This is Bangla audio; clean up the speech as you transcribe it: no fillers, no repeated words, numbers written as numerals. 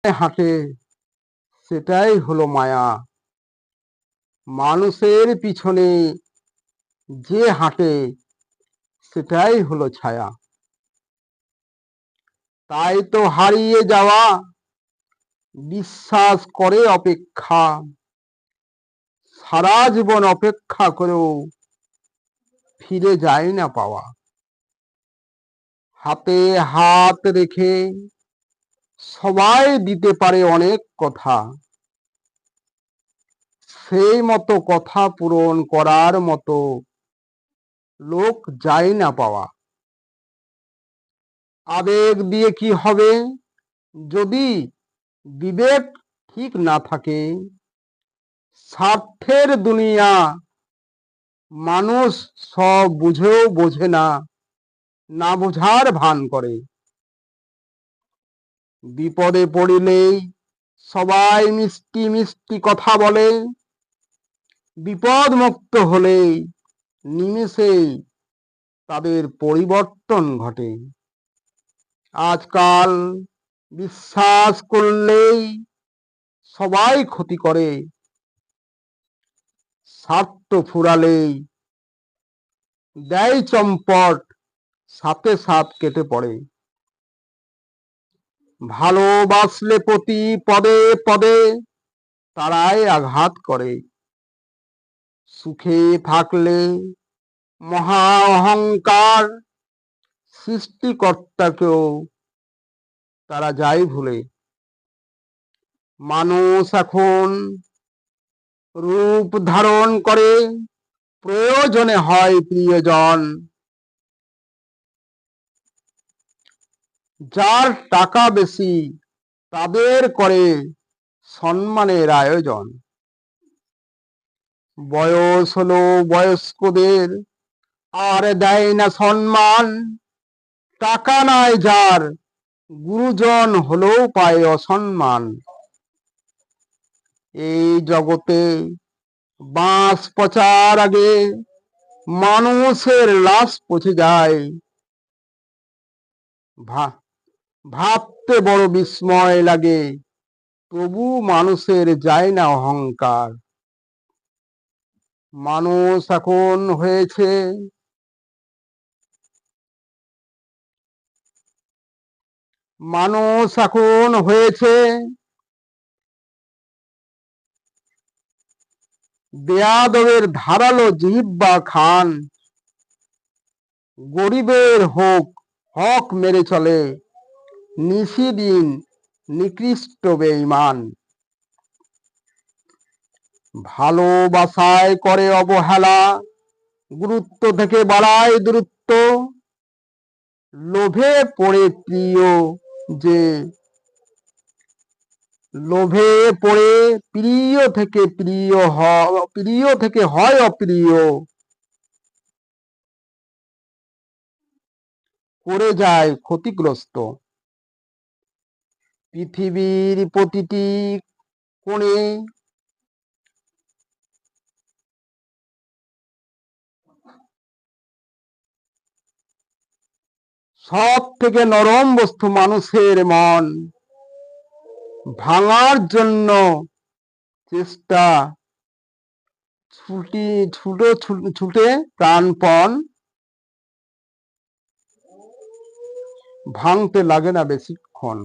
হাঁটে সেটাই হলো মায়া। মানুষের পিছনে যে হাঁটে সেটাই হলো ছায়া। তাই তো হারিয়ে যাওয়া বিশ্বাস করে অপেক্ষা, সারা জীবন অপেক্ষা করেও ফিরে যায় না পাওয়া। হাতে হাত রেখে সবাই দিতে পারে অনেক কথা, সেই মতো কথা পূরণ করার মতো লোক যায় না পাওয়া। আবেগ দিয়ে কি হবে যদি বিবেক ঠিক না থাকে? স্বার্থের দুনিয়া, মানুষ সব বুঝেও বোঝে না, না বোঝার ভান করে। বিপদে পড়িলেই সবাই মিষ্টি মিষ্টি কথা বলে, বিপদ মুক্ত হলেই নিমেষেই তাদের পরিবর্তন ঘটে। আজকাল বিশ্বাস করলেই সবাই ক্ষতি করে, স্বার্থ ফুরালেই দেয় চম্পট, সাথে সাথ কেটে পড়ে। ভালোবাসলে প্রতি পদে পদে তারাই আঘাত করে, সুখে থাকলে মহা অহংকার, সৃষ্টিকর্তাকেও তারা যায় ভুলে। মানুষ এখন রূপ ধারণ করে, প্রয়োজনে হয় প্রিয়জন। যার টাকা বেশি তাদের করে সম্মানের আয়োজন। বয়স হলো বয়স্কদের আর দেয় না সম্মান, টাকা নাই যার গুরুজন হলেও পায় অসম্মান। এই জগতে বাঁশ পচার আগে মানুষের লাশ পচে যায়। ভাবতে বড় বিস্ময় লাগে, তবু মানুষের যায় না অহংকার। মানুষ এখন হয়েছে বেয়াদবের ধারালো জিহ্বা খান, গরিবের হক মেরে চলে, নিশিদিন নিকৃষ্ট বেঈমান। ভালোবাসায় করে অবহেলা, গুরুত্ব থেকে বাড়ায় দূরত্ব। লোভে পড়ে প্রিয় যে লোভে পড়ে প্রিয় থেকে হয় অপ্রিয়, করে যায় ক্ষতিগ্রস্ত। পৃথিবীর প্রতিটি কোণে সব থেকে নরম বস্তু মানুষের মন। ভাঙার জন্য চেষ্টা ছুটে প্রাণপণ, ভাঙতে লাগে না বেশিক্ষণ।